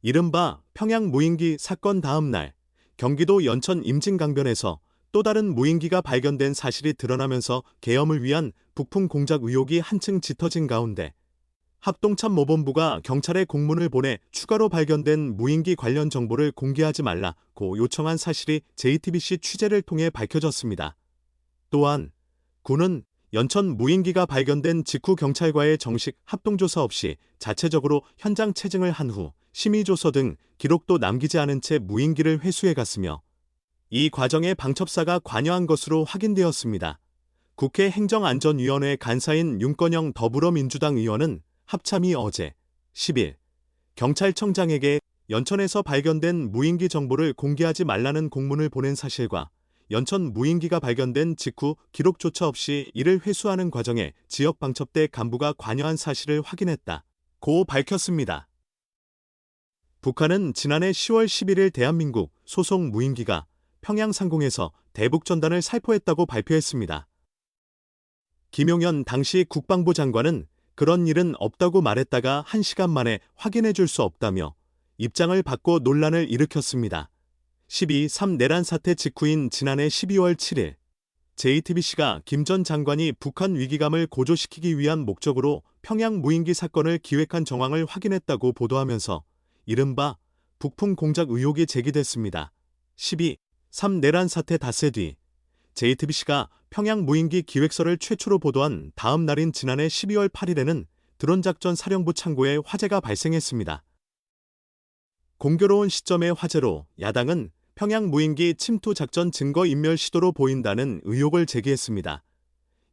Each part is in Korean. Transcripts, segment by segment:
이른바 평양 무인기 사건 다음 날 경기도 연천 임진강변에서 또 다른 무인기가 발견된 사실이 드러나면서 계엄을 위한 북풍 공작 의혹이 한층 짙어진 가운데 합동참모본부가 경찰에 공문을 보내 추가로 발견된 무인기 관련 정보를 공개하지 말라고 요청한 사실이 JTBC 취재를 통해 밝혀졌습니다. 또한 군은 연천 무인기가 발견된 직후 경찰과의 정식 합동조사 없이 자체적으로 현장 체증을 한 후 심의조서 등 기록도 남기지 않은 채 무인기를 회수해 갔으며 이 과정에 방첩사가 관여한 것으로 확인되었습니다. 국회 행정안전위원회 간사인 윤건영 더불어민주당 의원은 합참이 어제 10일 경찰청장에게 연천에서 발견된 무인기 정보를 공개하지 말라는 공문을 보낸 사실과 연천 무인기가 발견된 직후 기록조차 없이 이를 회수하는 과정에 지역방첩대 간부가 관여한 사실을 확인했다고 밝혔습니다. 북한은 지난해 10월 11일 대한민국 소속 무인기가 평양 상공에서 대북전단을 살포했다고 발표했습니다. 김용현 당시 국방부 장관은 그런 일은 없다고 말했다가 1시간 만에 확인해 줄 수 없다며 입장을 바꿔 논란을 일으켰습니다. 12.3 내란 사태 직후인 지난해 12월 7일 JTBC가 김 전 장관이 북한 위기감을 고조시키기 위한 목적으로 평양 무인기 사건을 기획한 정황을 확인했다고 보도하면서 이른바 북풍 공작 의혹이 제기됐습니다. 12.3 내란 사태 닷새 뒤 JTBC가 평양 무인기 기획서를 최초로 보도한 다음 날인 지난해 12월 8일에는 드론작전 사령부 창고에 화재가 발생했습니다. 공교로운 시점의 화재로 야당은 평양 무인기 침투 작전 증거인멸 시도로 보인다는 의혹을 제기했습니다.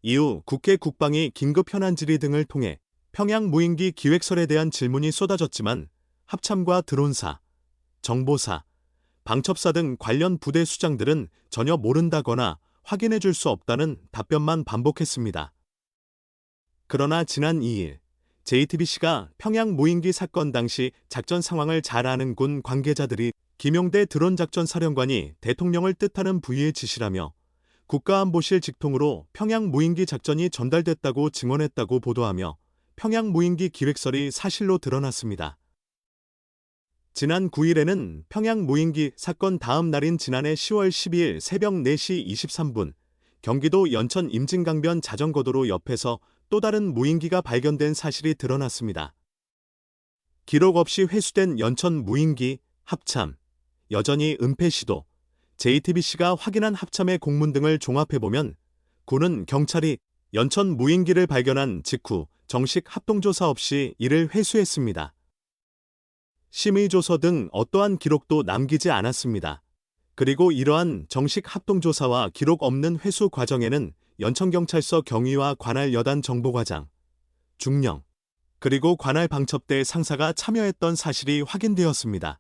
이후 국회 국방위 긴급 현안 질의 등을 통해 평양 무인기 기획설에 대한 질문이 쏟아졌지만 합참과 드론사, 정보사, 방첩사 등 관련 부대 수장들은 전혀 모른다거나 확인해 줄 수 없다는 답변만 반복했습니다. 그러나 지난 2일 JTBC가 평양 무인기 사건 당시 작전 상황을 잘 아는 군 관계자들이 김용대 드론작전 사령관이 대통령을 뜻하는 부위의 지시라며 국가안보실 직통으로 평양 무인기 작전이 전달됐다고 증언했다고 보도하며 평양 무인기 기획설이 사실로 드러났습니다. 지난 9일에는 평양 무인기 사건 다음 날인 지난해 10월 12일 새벽 4시 23분 경기도 연천 임진강변 자전거도로 옆에서 또 다른 무인기가 발견된 사실이 드러났습니다. 기록 없이 회수된 연천 무인기 합참, 여전히 은폐 시도, JTBC가 확인한 합참의 공문 등을 종합해보면 군은 경찰이 연천 무인기를 발견한 직후 정식 합동조사 없이 이를 회수했습니다. 심의조서 등 어떠한 기록도 남기지 않았습니다. 그리고 이러한 정식 합동조사와 기록 없는 회수 과정에는 연천경찰서 경위와 관할 여단 정보과장, 중령, 그리고 관할 방첩대 상사가 참여했던 사실이 확인되었습니다.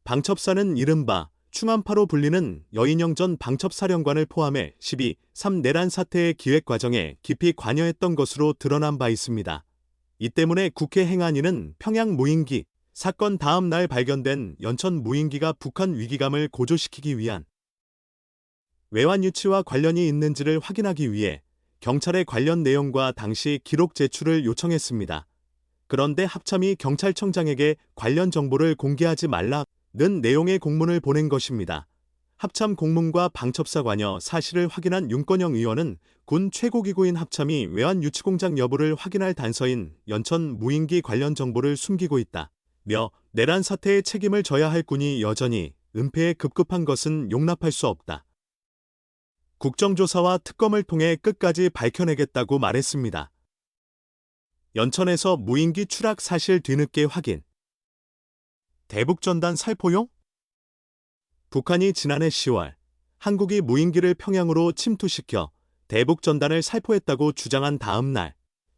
방첩사는 이른바 충암파로 불리는 여인영 전 방첩사령관을 포함해 12.3 내란 사태의 기획 과정에 깊이 관여했던 것으로 드러난 바 있습니다. 이 때문에 국회 행안위는 평양 무인기 사건 다음 날 발견된 연천 무인기가 북한 위기감을 고조시키기 위한 외환 유치와 관련이 있는지를 확인하기 위해 경찰의 관련 내용과 당시 기록 제출을 요청했습니다. 그런데 합참이 경찰청장에게 관련 정보를 공개하지 말라는 내용의 공문을 보낸 것입니다. 합참 공문과 방첩사 관여 사실을 확인한 윤건영 의원은 군 최고기구인 합참이 외환 유치 공작 여부를 확인할 단서인 연천 무인기 관련 정보를 숨기고 있다며 내란 사태의 책임을 져야 할 군이 여전히 은폐에 급급한 것은 용납할 수 없다. 국정조사와 특검을 통해 끝까지 밝혀내겠다고 말했습니다. 연천에서 무인기 추락 사실 뒤늦게 확인. 대북전단 살포용? 북한이 지난해 10월 한국이 무인기를 평양으로 침투시켜 대북전단을 살포했다고 주장한 다음 날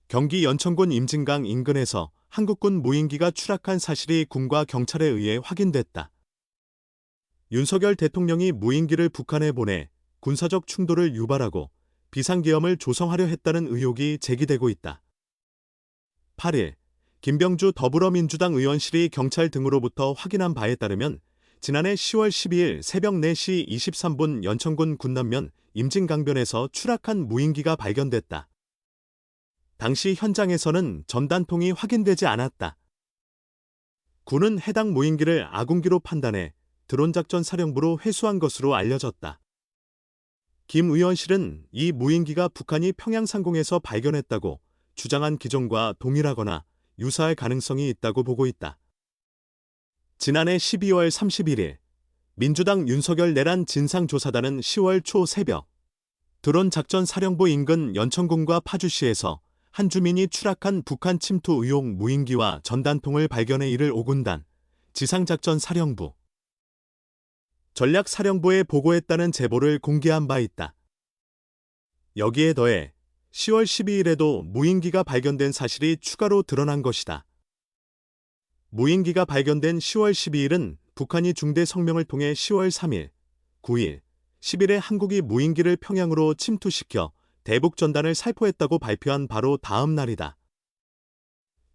경기 연천군 임진강 인근에서 한국군 무인기가 추락한 사실이 군과 경찰에 의해 확인됐다. 윤석열 대통령이 무인기를 북한에 보내 군사적 충돌을 유발하고 비상계엄을 조성하려 했다는 의혹이 제기되고 있다. 8일 김병주 더불어민주당 의원실이 경찰 등으로부터 확인한 바에 따르면 지난해 10월 12일 새벽 4시 23분 연천군 군남면 임진강변에서 추락한 무인기가 발견됐다. 당시 현장에서는 전단통이 확인되지 않았다. 군은 해당 무인기를 아군기로 판단해 드론작전 사령부로 회수한 것으로 알려졌다. 김 의원실은 이 무인기가 북한이 평양 상공에서 발견했다고 주장한 기종과 동일하거나 유사할 가능성이 있다고 보고 있다. 지난해 12월 31일 민주당 윤석열 내란 진상조사단은 10월 초 새벽 드론 작전 사령부 인근 연천군과 파주시에서 한 주민이 추락한 북한 침투 의혹 무인기와 전단통을 발견해 이를 오군단 지상작전사령부 전략사령부에 보고했다는 제보를 공개한 바 있다. 여기에 더해 10월 12일에도 무인기가 발견된 사실이 추가로 드러난 것이다. 무인기가 발견된 10월 12일은 북한이 중대 성명을 통해 10월 3일, 9일, 10일에 한국이 무인기를 평양으로 침투시켜 대북 전단을 살포했다고 발표한 바로 다음 날이다.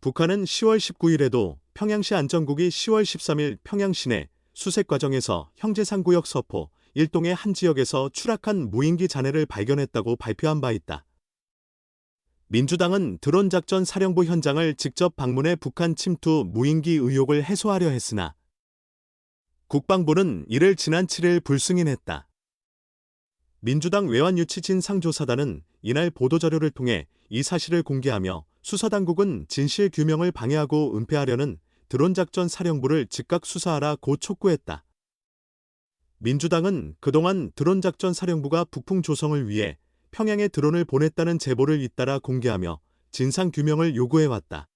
북한은 10월 19일에도 평양시 안전국이 10월 13일 평양 시내 수색 과정에서 형제상구역 서포 1동의 한 지역에서 추락한 무인기 잔해를 발견했다고 발표한 바 있다. 민주당은 드론 작전 사령부 현장을 직접 방문해 북한 침투 무인기 의혹을 해소하려 했으나 국방부는 이를 지난 7일 불승인했다. 민주당 외환유치진상조사단은 이날 보도자료를 통해 이 사실을 공개하며 수사당국은 진실규명을 방해하고 은폐하려는 드론작전 사령부를 즉각 수사하라고 촉구했다. 민주당은 그동안 드론작전 사령부가 북풍 조성을 위해 평양에 드론을 보냈다는 제보를 잇따라 공개하며 진상규명을 요구해왔다.